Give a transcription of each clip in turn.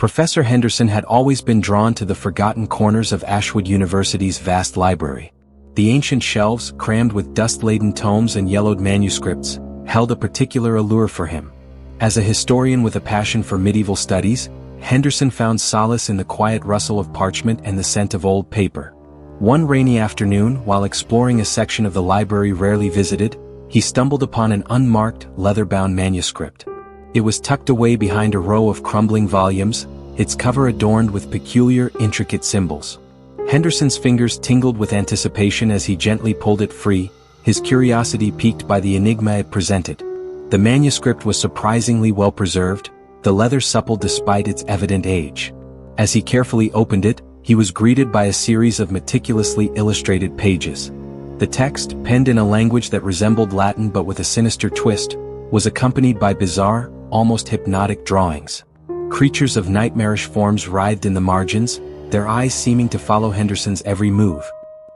Professor Henderson had always been drawn to the forgotten corners of Ashwood University's vast library. The ancient shelves, crammed with dust-laden tomes and yellowed manuscripts, held a particular allure for him. As a historian with a passion for medieval studies, Henderson found solace in the quiet rustle of parchment and the scent of old paper. One rainy afternoon, while exploring a section of the library rarely visited, he stumbled upon an unmarked, leather-bound manuscript. It was tucked away behind a row of crumbling volumes, its cover adorned with peculiar, intricate symbols. Henderson's fingers tingled with anticipation as he gently pulled it free, his curiosity piqued by the enigma it presented. The manuscript was surprisingly well preserved, the leather supple despite its evident age. As he carefully opened it, he was greeted by a series of meticulously illustrated pages. The text, penned in a language that resembled Latin but with a sinister twist, was accompanied by bizarre, almost hypnotic drawings. Creatures of nightmarish forms writhed in the margins, their eyes seeming to follow Henderson's every move.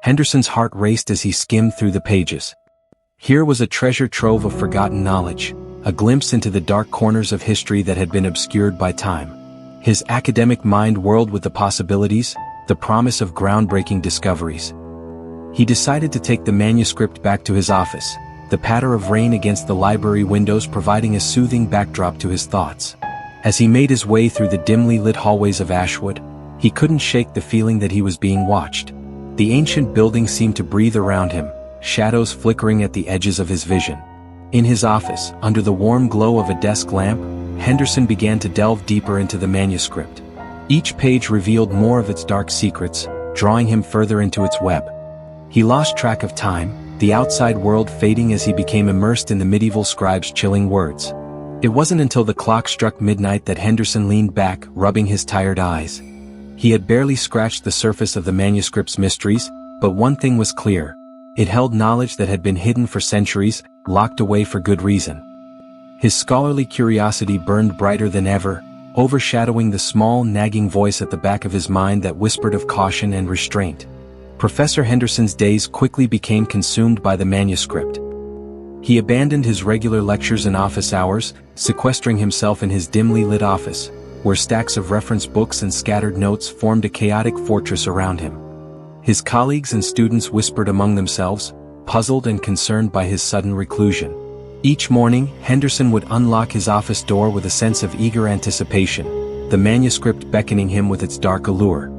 Henderson's heart raced as he skimmed through the pages. Here was a treasure trove of forgotten knowledge, a glimpse into the dark corners of history that had been obscured by time. His academic mind whirled with the possibilities, the promise of groundbreaking discoveries. He decided to take the manuscript back to his office, the patter of rain against the library windows providing a soothing backdrop to his thoughts. As he made his way through the dimly lit hallways of Ashwood, he couldn't shake the feeling that he was being watched. The ancient building seemed to breathe around him, shadows flickering at the edges of his vision. In his office, under the warm glow of a desk lamp, Henderson began to delve deeper into the manuscript. Each page revealed more of its dark secrets, drawing him further into its web. He lost track of time, the outside world fading as he became immersed in the medieval scribe's chilling words. It wasn't until the clock struck midnight that Henderson leaned back, rubbing his tired eyes. He had barely scratched the surface of the manuscript's mysteries, but one thing was clear. It held knowledge that had been hidden for centuries, locked away for good reason. His scholarly curiosity burned brighter than ever, overshadowing the small, nagging voice at the back of his mind that whispered of caution and restraint. Professor Henderson's days quickly became consumed by the manuscript. He abandoned his regular lectures and office hours, sequestering himself in his dimly lit office, where stacks of reference books and scattered notes formed a chaotic fortress around him. His colleagues and students whispered among themselves, puzzled and concerned by his sudden reclusion. Each morning, Henderson would unlock his office door with a sense of eager anticipation, the manuscript beckoning him with its dark allure.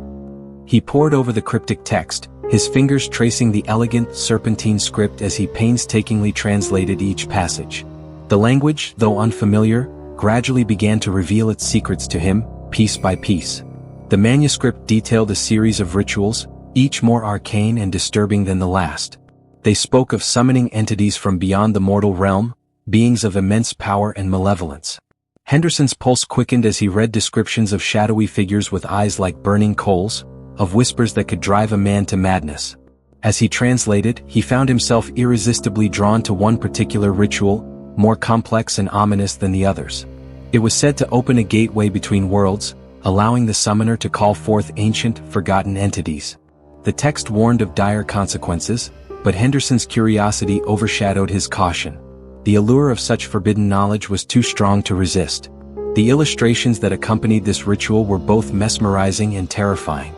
He pored over the cryptic text, his fingers tracing the elegant, serpentine script as he painstakingly translated each passage. The language, though unfamiliar, gradually began to reveal its secrets to him, piece by piece. The manuscript detailed a series of rituals, each more arcane and disturbing than the last. They spoke of summoning entities from beyond the mortal realm, beings of immense power and malevolence. Henderson's pulse quickened as he read descriptions of shadowy figures with eyes like burning coals, of whispers that could drive a man to madness. As he translated, he found himself irresistibly drawn to one particular ritual, more complex and ominous than the others. It was said to open a gateway between worlds, allowing the summoner to call forth ancient, forgotten entities. The text warned of dire consequences, but Henderson's curiosity overshadowed his caution. The allure of such forbidden knowledge was too strong to resist. The illustrations that accompanied this ritual were both mesmerizing and terrifying.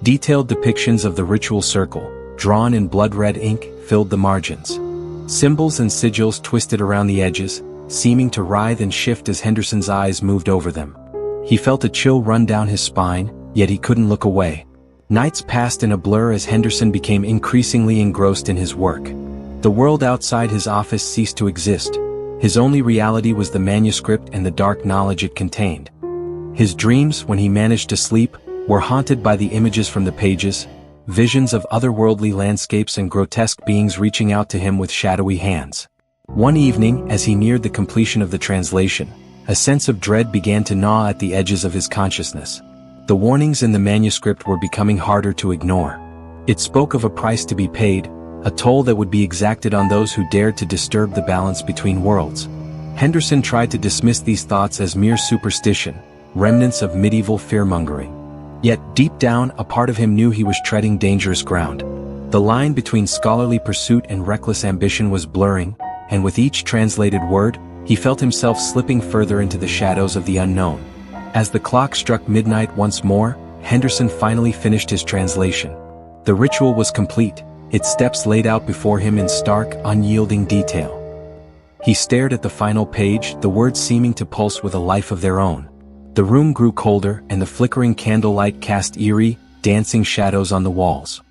Detailed depictions of the ritual circle, drawn in blood-red ink, filled the margins. Symbols and sigils twisted around the edges, seeming to writhe and shift as Henderson's eyes moved over them. He felt a chill run down his spine, yet he couldn't look away. Nights passed in a blur as Henderson became increasingly engrossed in his work. The world outside his office ceased to exist. His only reality was the manuscript and the dark knowledge it contained. His dreams, when he managed to sleep, were haunted by the images from the pages, visions of otherworldly landscapes and grotesque beings reaching out to him with shadowy hands. One evening, as he neared the completion of the translation, a sense of dread began to gnaw at the edges of his consciousness. The warnings in the manuscript were becoming harder to ignore. It spoke of a price to be paid, a toll that would be exacted on those who dared to disturb the balance between worlds. Henderson tried to dismiss these thoughts as mere superstition, remnants of medieval fear-mongering. Yet, deep down, a part of him knew he was treading dangerous ground. The line between scholarly pursuit and reckless ambition was blurring, and with each translated word, he felt himself slipping further into the shadows of the unknown. As the clock struck midnight once more, Henderson finally finished his translation. The ritual was complete, its steps laid out before him in stark, unyielding detail. He stared at the final page, the words seeming to pulse with a life of their own. The room grew colder, and the flickering candlelight cast eerie, dancing shadows on the walls.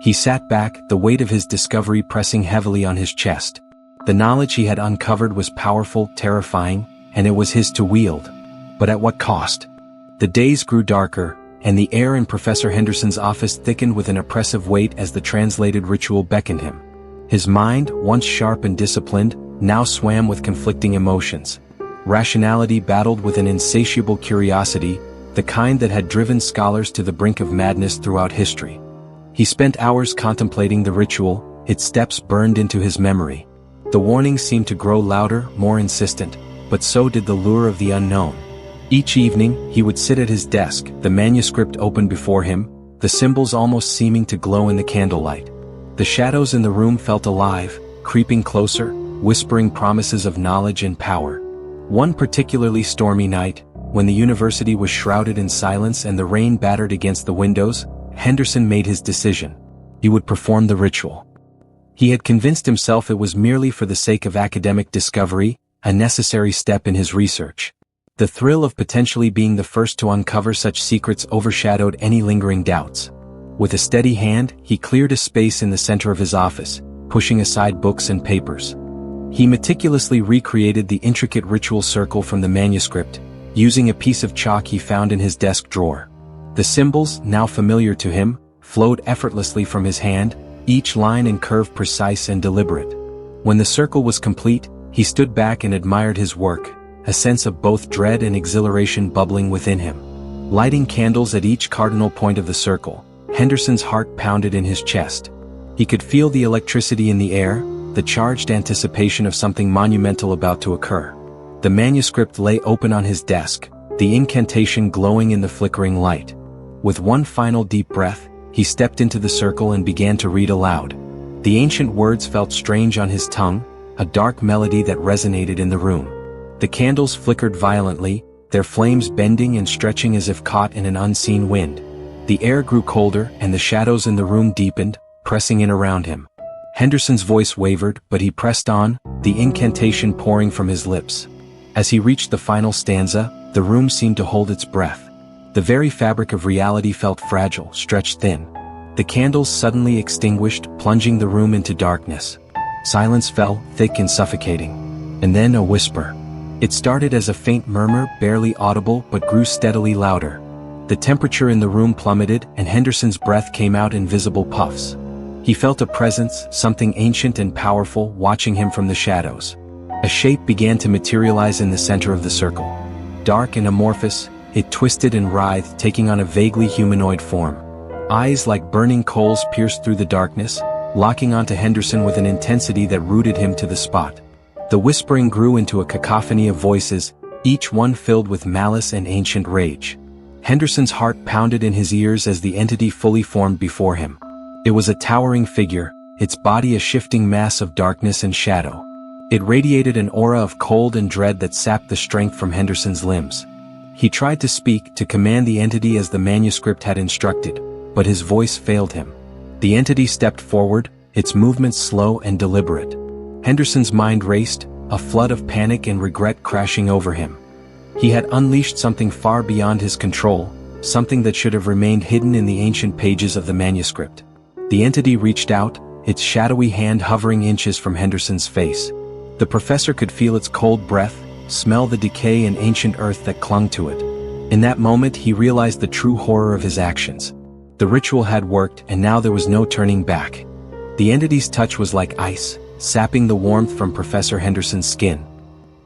He sat back, the weight of his discovery pressing heavily on his chest. The knowledge he had uncovered was powerful, terrifying, and it was his to wield. But at what cost? The days grew darker, and the air in Professor Henderson's office thickened with an oppressive weight as the translated ritual beckoned him. His mind, once sharp and disciplined, now swam with conflicting emotions. Rationality battled with an insatiable curiosity, the kind that had driven scholars to the brink of madness throughout history. He spent hours contemplating the ritual, its steps burned into his memory. The warnings seemed to grow louder, more insistent, but so did the lure of the unknown. Each evening, he would sit at his desk, the manuscript open before him, the symbols almost seeming to glow in the candlelight. The shadows in the room felt alive, creeping closer, whispering promises of knowledge and power. One particularly stormy night, when the university was shrouded in silence and the rain battered against the windows, Henderson made his decision. He would perform the ritual. He had convinced himself it was merely for the sake of academic discovery, a necessary step in his research. The thrill of potentially being the first to uncover such secrets overshadowed any lingering doubts. With a steady hand, he cleared a space in the center of his office, pushing aside books and papers. He meticulously recreated the intricate ritual circle from the manuscript, using a piece of chalk he found in his desk drawer. The symbols, now familiar to him, flowed effortlessly from his hand, each line and curve precise and deliberate. When the circle was complete, he stood back and admired his work, a sense of both dread and exhilaration bubbling within him. Lighting candles at each cardinal point of the circle, Henderson's heart pounded in his chest. He could feel the electricity in the air, the charged anticipation of something monumental about to occur. The manuscript lay open on his desk, the incantation glowing in the flickering light. With one final deep breath, he stepped into the circle and began to read aloud. The ancient words felt strange on his tongue, a dark melody that resonated in the room. The candles flickered violently, their flames bending and stretching as if caught in an unseen wind. The air grew colder and the shadows in the room deepened, pressing in around him. Henderson's voice wavered, but he pressed on, the incantation pouring from his lips. As he reached the final stanza, the room seemed to hold its breath. The very fabric of reality felt fragile, stretched thin. The candles suddenly extinguished, plunging the room into darkness. Silence fell, thick and suffocating. And then a whisper. It started as a faint murmur, barely audible, but grew steadily louder. The temperature in the room plummeted, and Henderson's breath came out in visible puffs. He felt a presence, something ancient and powerful, watching him from the shadows. A shape began to materialize in the center of the circle. Dark and amorphous, it twisted and writhed, taking on a vaguely humanoid form. Eyes like burning coals pierced through the darkness, locking onto Henderson with an intensity that rooted him to the spot. The whispering grew into a cacophony of voices, each one filled with malice and ancient rage. Henderson's heart pounded in his ears as the entity fully formed before him. It was a towering figure, its body a shifting mass of darkness and shadow. It radiated an aura of cold and dread that sapped the strength from Henderson's limbs. He tried to speak, to command the entity as the manuscript had instructed, but his voice failed him. The entity stepped forward, its movements slow and deliberate. Henderson's mind raced, a flood of panic and regret crashing over him. He had unleashed something far beyond his control, something that should have remained hidden in the ancient pages of the manuscript. The entity reached out, its shadowy hand hovering inches from Henderson's face. The professor could feel its cold breath, smell the decay and ancient earth that clung to it. In that moment he realized the true horror of his actions. The ritual had worked, and now there was no turning back. The entity's touch was like ice, sapping the warmth from Professor Henderson's skin.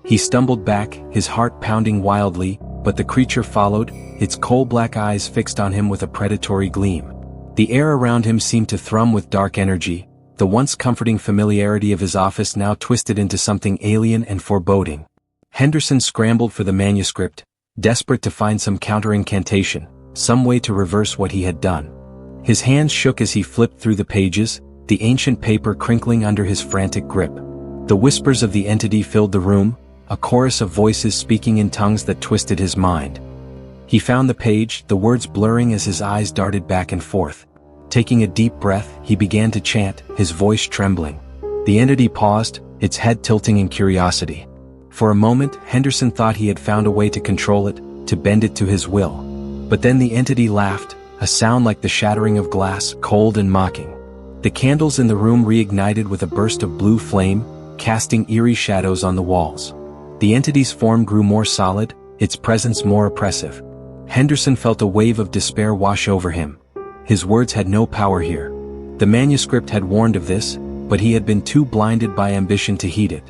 He stumbled back, his heart pounding wildly, but the creature followed, its coal-black eyes fixed on him with a predatory gleam. The air around him seemed to thrum with dark energy, the once comforting familiarity of his office now twisted into something alien and foreboding. Henderson scrambled for the manuscript, desperate to find some counter-incantation, some way to reverse what he had done. His hands shook as he flipped through the pages, the ancient paper crinkling under his frantic grip. The whispers of the entity filled the room, a chorus of voices speaking in tongues that twisted his mind. He found the page, the words blurring as his eyes darted back and forth. Taking a deep breath, he began to chant, his voice trembling. The entity paused, its head tilting in curiosity. For a moment, Henderson thought he had found a way to control it, to bend it to his will. But then the entity laughed, a sound like the shattering of glass, cold and mocking. The candles in the room reignited with a burst of blue flame, casting eerie shadows on the walls. The entity's form grew more solid, its presence more oppressive. Henderson felt a wave of despair wash over him. His words had no power here. The manuscript had warned of this, but he had been too blinded by ambition to heed it.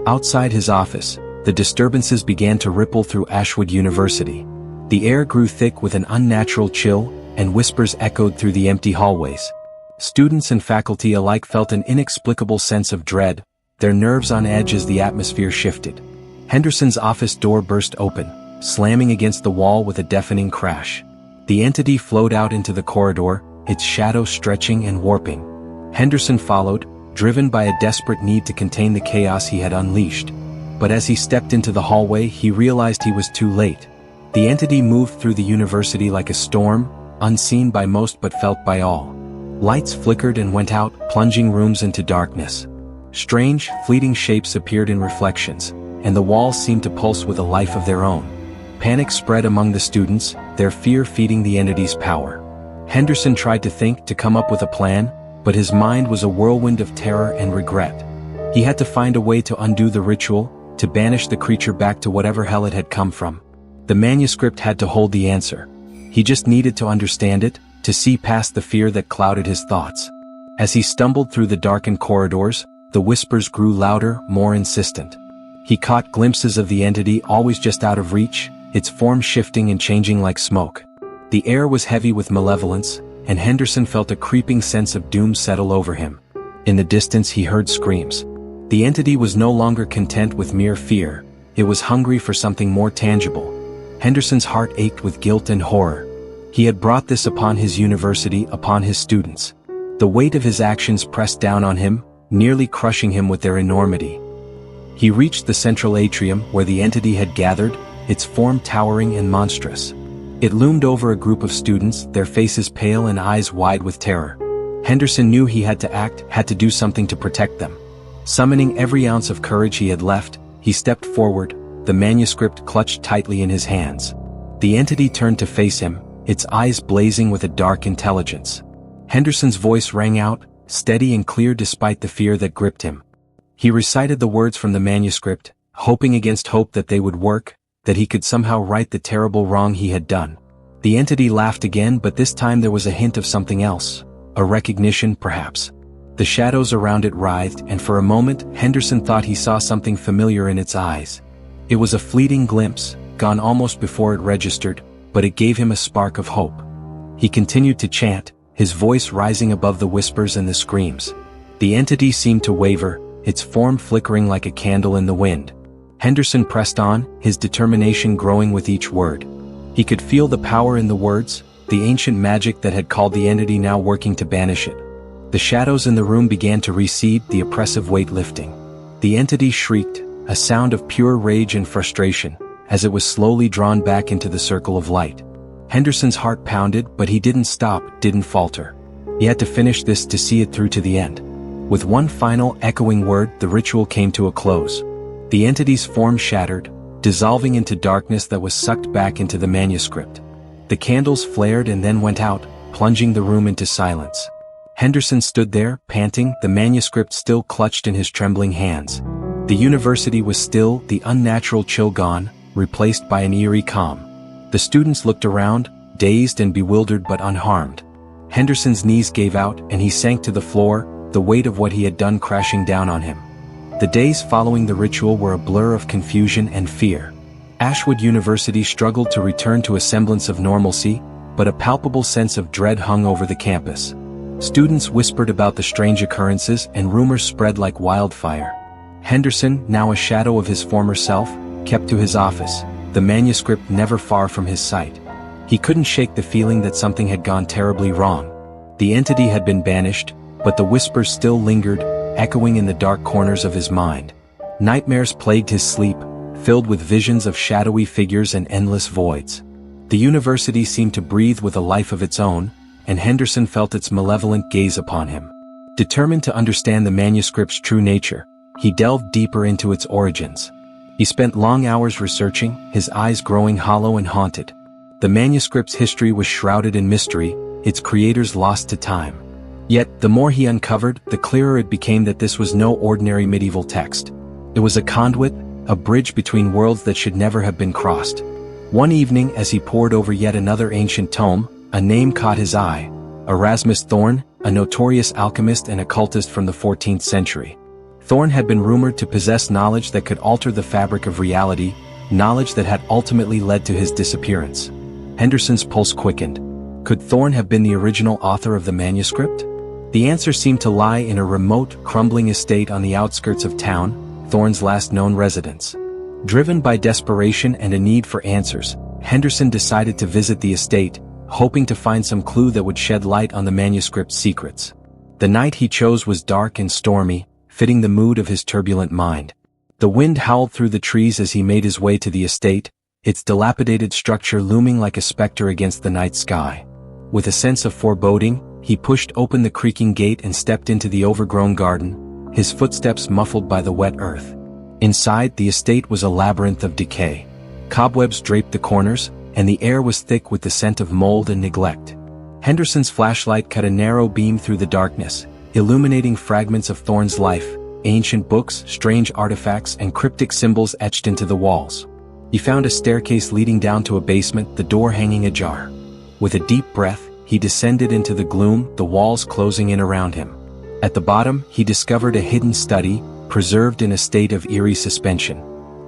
Outside his office, the disturbances began to ripple through Ashwood University. The air grew thick with an unnatural chill, and whispers echoed through the empty hallways. Students and faculty alike felt an inexplicable sense of dread, their nerves on edge as the atmosphere shifted. Henderson's office door burst open, slamming against the wall with a deafening crash. The entity flowed out into the corridor, its shadow stretching and warping. Henderson followed, driven by a desperate need to contain the chaos he had unleashed. But as he stepped into the hallway, he realized he was too late. The entity moved through the university like a storm, unseen by most but felt by all. Lights flickered and went out, plunging rooms into darkness. Strange, fleeting shapes appeared in reflections, and the walls seemed to pulse with a life of their own. Panic spread among the students, their fear feeding the entity's power. Henderson tried to think, to come up with a plan, but his mind was a whirlwind of terror and regret. He had to find a way to undo the ritual, to banish the creature back to whatever hell it had come from. The manuscript had to hold the answer. He just needed to understand it, to see past the fear that clouded his thoughts. As he stumbled through the darkened corridors, the whispers grew louder, more insistent. He caught glimpses of the entity always just out of reach, its form shifting and changing like smoke. The air was heavy with malevolence, and Henderson felt a creeping sense of doom settle over him. In the distance he heard screams. The entity was no longer content with mere fear, it was hungry for something more tangible. Henderson's heart ached with guilt and horror. He had brought this upon his university, upon his students. The weight of his actions pressed down on him, nearly crushing him with their enormity. He reached the central atrium where the entity had gathered, its form towering and monstrous. It loomed over a group of students, their faces pale and eyes wide with terror. Henderson knew he had to act, had to do something to protect them. Summoning every ounce of courage he had left, he stepped forward, the manuscript clutched tightly in his hands. The entity turned to face him, its eyes blazing with a dark intelligence. Henderson's voice rang out, steady and clear despite the fear that gripped him. He recited the words from the manuscript, hoping against hope that they would work, that he could somehow right the terrible wrong he had done. The entity laughed again, but this time there was a hint of something else, a recognition perhaps. The shadows around it writhed, and for a moment, Henderson thought he saw something familiar in its eyes. It was a fleeting glimpse, gone almost before it registered, but it gave him a spark of hope. He continued to chant, his voice rising above the whispers and the screams. The entity seemed to waver, its form flickering like a candle in the wind. Henderson pressed on, his determination growing with each word. He could feel the power in the words, the ancient magic that had called the entity now working to banish it. The shadows in the room began to recede, the oppressive weight lifting. The entity shrieked, a sound of pure rage and frustration, as it was slowly drawn back into the circle of light. Henderson's heart pounded, but he didn't stop, didn't falter. He had to finish this, to see it through to the end. With one final, echoing word, the ritual came to a close. The entity's form shattered, dissolving into darkness that was sucked back into the manuscript. The candles flared and then went out, plunging the room into silence. Henderson stood there, panting, the manuscript still clutched in his trembling hands. The university was still, the unnatural chill gone, replaced by an eerie calm. The students looked around, dazed and bewildered but unharmed. Henderson's knees gave out and he sank to the floor, the weight of what he had done crashing down on him. The days following the ritual were a blur of confusion and fear. Ashwood University struggled to return to a semblance of normalcy, but a palpable sense of dread hung over the campus. Students whispered about the strange occurrences and rumors spread like wildfire. Henderson, now a shadow of his former self, kept to his office, the manuscript never far from his sight. He couldn't shake the feeling that something had gone terribly wrong. The entity had been banished, but the whispers still lingered, echoing in the dark corners of his mind. Nightmares plagued his sleep, filled with visions of shadowy figures and endless voids. The university seemed to breathe with a life of its own, and Henderson felt its malevolent gaze upon him. Determined to understand the manuscript's true nature, he delved deeper into its origins. He spent long hours researching, his eyes growing hollow and haunted. The manuscript's history was shrouded in mystery, its creators lost to time. Yet, the more he uncovered, the clearer it became that this was no ordinary medieval text. It was a conduit, a bridge between worlds that should never have been crossed. One evening, as he pored over yet another ancient tome, a name caught his eye: Erasmus Thorn, a notorious alchemist and occultist from the 14th century. Thorn had been rumored to possess knowledge that could alter the fabric of reality, knowledge that had ultimately led to his disappearance. Henderson's pulse quickened. Could Thorn have been the original author of the manuscript? The answer seemed to lie in a remote, crumbling estate on the outskirts of town, Thorn's last known residence. Driven by desperation and a need for answers, Henderson decided to visit the estate, hoping to find some clue that would shed light on the manuscript's secrets. The night he chose was dark and stormy, fitting the mood of his turbulent mind. The wind howled through the trees as he made his way to the estate, its dilapidated structure looming like a specter against the night sky. With a sense of foreboding, he pushed open the creaking gate and stepped into the overgrown garden, his footsteps muffled by the wet earth. Inside, the estate was a labyrinth of decay. Cobwebs draped the corners, and the air was thick with the scent of mold and neglect. Henderson's flashlight cut a narrow beam through the darkness, illuminating fragments of Thorn's life, ancient books, strange artifacts, and cryptic symbols etched into the walls. He found a staircase leading down to a basement, the door hanging ajar. With a deep breath, he descended into the gloom, the walls closing in around him. At the bottom, he discovered a hidden study, preserved in a state of eerie suspension.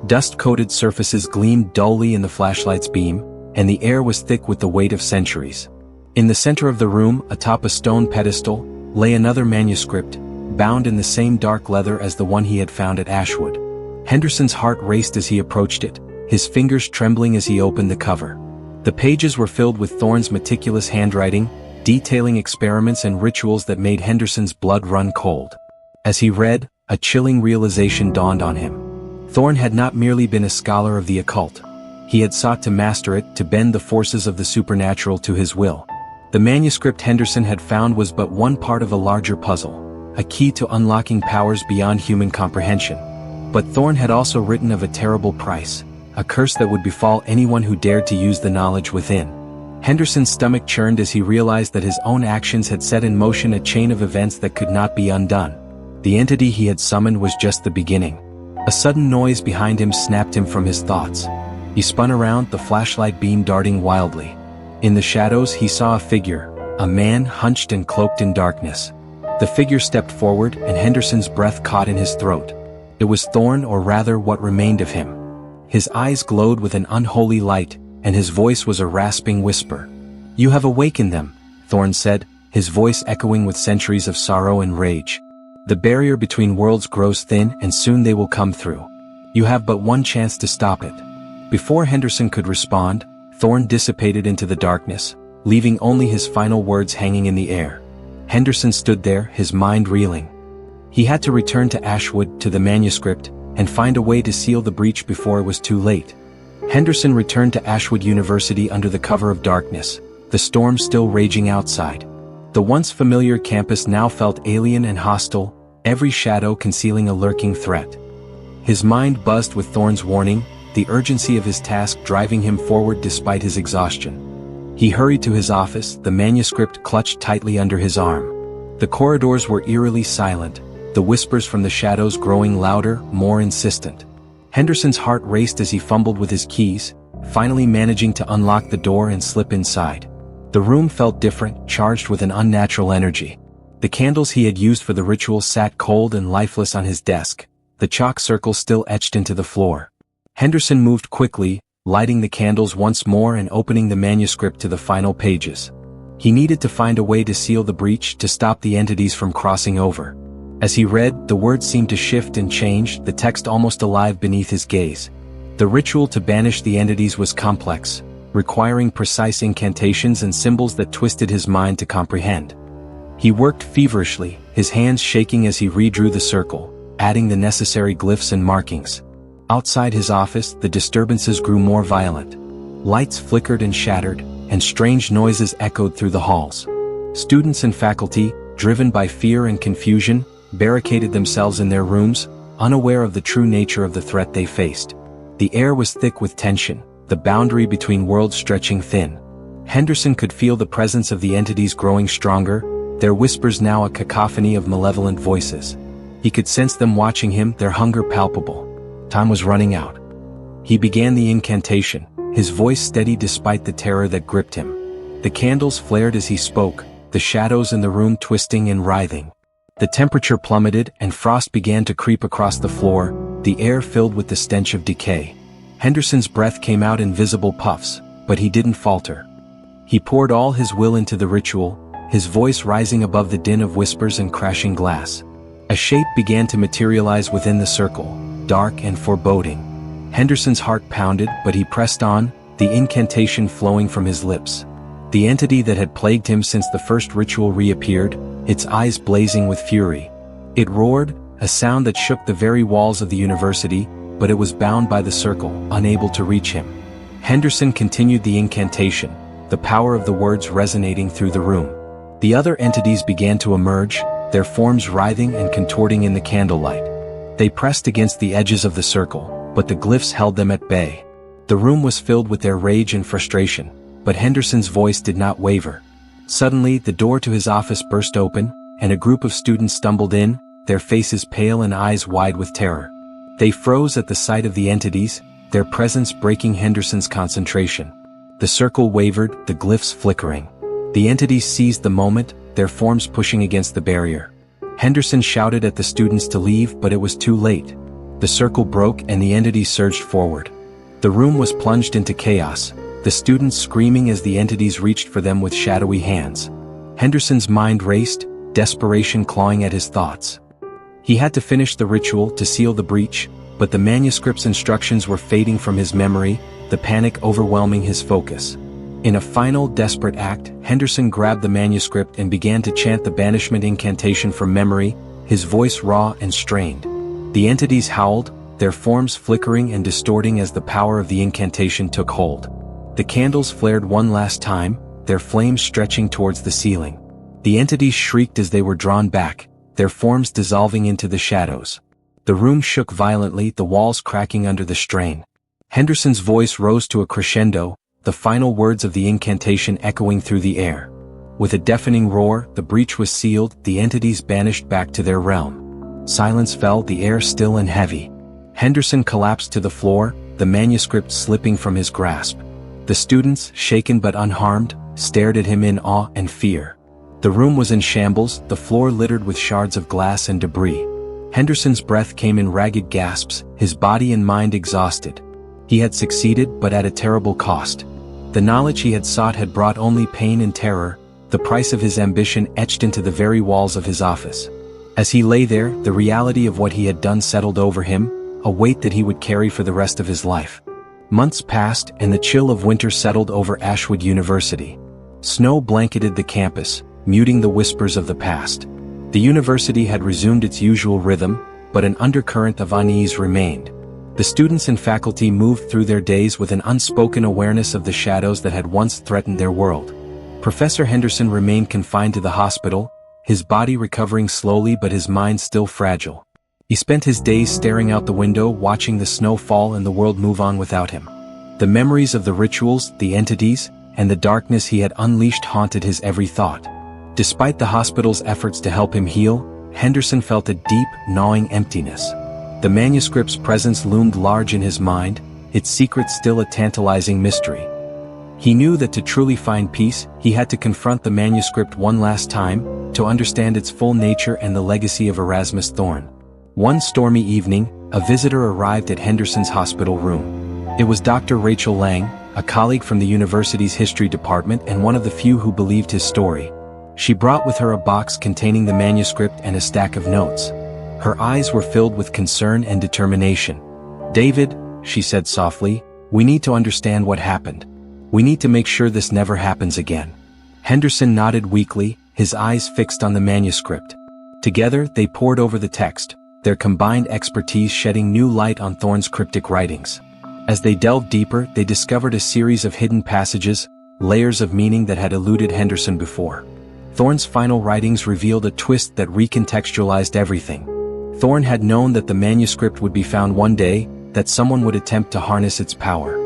Dust-coated surfaces gleamed dully in the flashlight's beam, and the air was thick with the weight of centuries. In the center of the room, atop a stone pedestal, lay another manuscript, bound in the same dark leather as the one he had found at Ashwood. Henderson's heart raced as he approached it, his fingers trembling as he opened the cover. The pages were filled with Thorn's meticulous handwriting, detailing experiments and rituals that made Henderson's blood run cold. As he read, a chilling realization dawned on him. Thorn had not merely been a scholar of the occult. He had sought to master it, to bend the forces of the supernatural to his will. The manuscript Henderson had found was but one part of a larger puzzle, a key to unlocking powers beyond human comprehension. But Thorn had also written of a terrible price, a curse that would befall anyone who dared to use the knowledge within. Henderson's stomach churned as he realized that his own actions had set in motion a chain of events that could not be undone. The entity he had summoned was just the beginning. A sudden noise behind him snapped him from his thoughts. He spun around, the flashlight beam darting wildly. In the shadows he saw a figure, a man hunched and cloaked in darkness. The figure stepped forward, and Henderson's breath caught in his throat. It was Thorn, or rather what remained of him. His eyes glowed with an unholy light, and his voice was a rasping whisper. "You have awakened them," Thorn said, his voice echoing with centuries of sorrow and rage. "The barrier between worlds grows thin, and soon they will come through. You have but one chance to stop it." Before Henderson could respond, Thorn dissipated into the darkness, leaving only his final words hanging in the air. Henderson stood there, his mind reeling. He had to return to Ashwood, to the manuscript, and find a way to seal the breach before it was too late. Henderson returned to Ashwood University under the cover of darkness, the storm still raging outside. The once familiar campus now felt alien and hostile, every shadow concealing a lurking threat. His mind buzzed with Thorn's warning, the urgency of his task driving him forward despite his exhaustion. He hurried to his office, the manuscript clutched tightly under his arm. The corridors were eerily silent, the whispers from the shadows growing louder, more insistent. Henderson's heart raced as he fumbled with his keys, finally managing to unlock the door and slip inside. The room felt different, charged with an unnatural energy. The candles he had used for the ritual sat cold and lifeless on his desk, the chalk circle still etched into the floor. Henderson moved quickly, lighting the candles once more and opening the manuscript to the final pages. He needed to find a way to seal the breach, to stop the entities from crossing over. As he read, the words seemed to shift and change, the text almost alive beneath his gaze. The ritual to banish the entities was complex, requiring precise incantations and symbols that twisted his mind to comprehend. He worked feverishly, his hands shaking as he redrew the circle, adding the necessary glyphs and markings. Outside his office, the disturbances grew more violent. Lights flickered and shattered, and strange noises echoed through the halls. Students and faculty, driven by fear and confusion, barricaded themselves in their rooms, unaware of the true nature of the threat they faced. The air was thick with tension, the boundary between worlds stretching thin. Henderson could feel the presence of the entities growing stronger, their whispers now a cacophony of malevolent voices. He could sense them watching him, their hunger palpable. Time was running out. He began the incantation, his voice steady despite the terror that gripped him. The candles flared as he spoke, the shadows in the room twisting and writhing. The temperature plummeted and frost began to creep across the floor, the air filled with the stench of decay. Henderson's breath came out in visible puffs, but he didn't falter. He poured all his will into the ritual, his voice rising above the din of whispers and crashing glass. A shape began to materialize within the circle, dark and foreboding. Henderson's heart pounded, but he pressed on, the incantation flowing from his lips. The entity that had plagued him since the first ritual reappeared, its eyes blazing with fury. It roared, a sound that shook the very walls of the university, but it was bound by the circle, unable to reach him. Henderson continued the incantation, the power of the words resonating through the room. The other entities began to emerge, their forms writhing and contorting in the candlelight. They pressed against the edges of the circle, but the glyphs held them at bay. The room was filled with their rage and frustration, but Henderson's voice did not waver. Suddenly, the door to his office burst open, and a group of students stumbled in, their faces pale and eyes wide with terror. They froze at the sight of the entities, their presence breaking Henderson's concentration. The circle wavered, the glyphs flickering. The entities seized the moment, their forms pushing against the barrier. Henderson shouted at the students to leave, but it was too late. The circle broke and the entities surged forward. The room was plunged into chaos, the students screaming as the entities reached for them with shadowy hands. Henderson's mind raced, desperation clawing at his thoughts. He had to finish the ritual to seal the breach, but the manuscript's instructions were fading from his memory, the panic overwhelming his focus. In a final, desperate act, Henderson grabbed the manuscript and began to chant the banishment incantation from memory, his voice raw and strained. The entities howled, their forms flickering and distorting as the power of the incantation took hold. The candles flared one last time, their flames stretching towards the ceiling. The entities shrieked as they were drawn back, their forms dissolving into the shadows. The room shook violently, the walls cracking under the strain. Henderson's voice rose to a crescendo, the final words of the incantation echoing through the air. With a deafening roar, the breach was sealed, the entities banished back to their realm. Silence fell, the air still and heavy. Henderson collapsed to the floor, the manuscript slipping from his grasp. The students, shaken but unharmed, stared at him in awe and fear. The room was in shambles, the floor littered with shards of glass and debris. Henderson's breath came in ragged gasps, his body and mind exhausted. He had succeeded, but at a terrible cost. The knowledge he had sought had brought only pain and terror, the price of his ambition etched into the very walls of his office. As he lay there, the reality of what he had done settled over him, a weight that he would carry for the rest of his life. Months passed, and the chill of winter settled over Ashwood University. Snow blanketed the campus, muting the whispers of the past. The university had resumed its usual rhythm, but an undercurrent of unease remained. The students and faculty moved through their days with an unspoken awareness of the shadows that had once threatened their world. Professor Henderson remained confined to the hospital, his body recovering slowly but his mind still fragile. He spent his days staring out the window, watching the snow fall and the world move on without him. The memories of the rituals, the entities, and the darkness he had unleashed haunted his every thought. Despite the hospital's efforts to help him heal, Henderson felt a deep, gnawing emptiness. The manuscript's presence loomed large in his mind, its secret still a tantalizing mystery. He knew that to truly find peace, he had to confront the manuscript one last time, to understand its full nature and the legacy of Erasmus Thorne. One stormy evening, a visitor arrived at Henderson's hospital room. It was Dr. Rachel Lang, a colleague from the university's history department and one of the few who believed his story. She brought with her a box containing the manuscript and a stack of notes. Her eyes were filled with concern and determination. "David," she said softly, "we need to understand what happened. We need to make sure this never happens again." Henderson nodded weakly, his eyes fixed on the manuscript. Together, they pored over the text, their combined expertise shedding new light on Thorne's cryptic writings. As they delved deeper, they discovered a series of hidden passages, layers of meaning that had eluded Henderson before. Thorne's final writings revealed a twist that recontextualized everything. Thorne had known that the manuscript would be found one day, that someone would attempt to harness its power.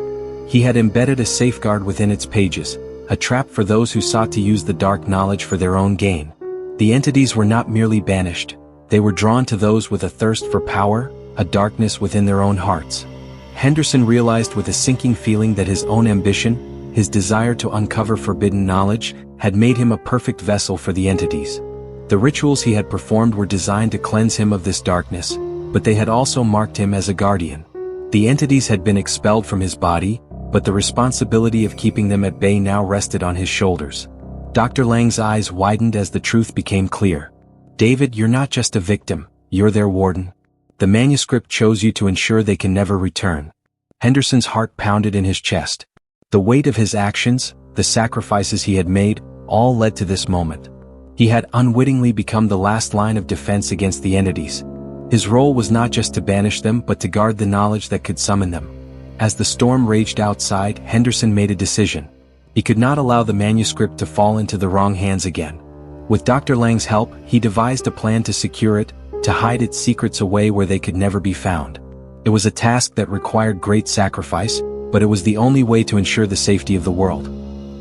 He had embedded a safeguard within its pages, a trap for those who sought to use the dark knowledge for their own gain. The entities were not merely banished, they were drawn to those with a thirst for power, a darkness within their own hearts. Henderson realized with a sinking feeling that his own ambition, his desire to uncover forbidden knowledge, had made him a perfect vessel for the entities. The rituals he had performed were designed to cleanse him of this darkness, but they had also marked him as a guardian. The entities had been expelled from his body, but the responsibility of keeping them at bay now rested on his shoulders. Dr. Lang's eyes widened as the truth became clear. David, you're not just a victim, you're their warden. The manuscript chose you to ensure they can never return. Henderson's heart pounded in his chest. The weight of his actions, the sacrifices he had made, all led to this moment. He had unwittingly become the last line of defense against the entities. His role was not just to banish them but to guard the knowledge that could summon them. As the storm raged outside, Henderson made a decision. He could not allow the manuscript to fall into the wrong hands again. With Dr. Lang's help, he devised a plan to secure it, to hide its secrets away where they could never be found. It was a task that required great sacrifice, but it was the only way to ensure the safety of the world.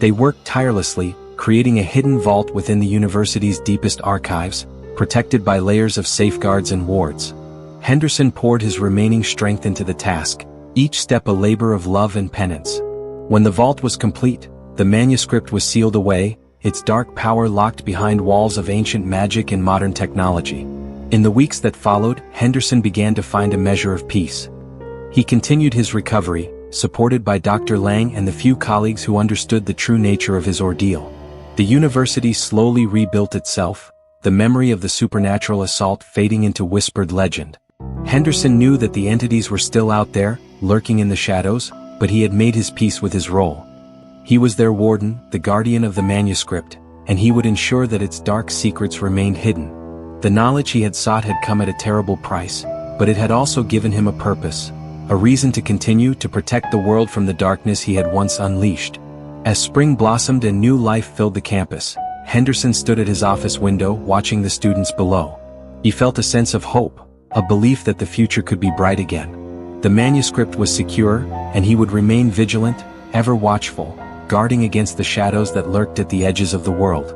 They worked tirelessly, creating a hidden vault within the university's deepest archives, protected by layers of safeguards and wards. Henderson poured his remaining strength into the task, each step a labor of love and penance. When the vault was complete, the manuscript was sealed away, its dark power locked behind walls of ancient magic and modern technology. In the weeks that followed, Henderson began to find a measure of peace. He continued his recovery, supported by Dr. Lang and the few colleagues who understood the true nature of his ordeal. The university slowly rebuilt itself, the memory of the supernatural assault fading into whispered legend. Henderson knew that the entities were still out there, lurking in the shadows, but he had made his peace with his role. He was their warden, the guardian of the manuscript, and he would ensure that its dark secrets remained hidden. The knowledge he had sought had come at a terrible price, but it had also given him a purpose, a reason to continue to protect the world from the darkness he had once unleashed. As spring blossomed and new life filled the campus, Henderson stood at his office window watching the students below. He felt a sense of hope, a belief that the future could be bright again. The manuscript was secure, and he would remain vigilant, ever watchful, guarding against the shadows that lurked at the edges of the world.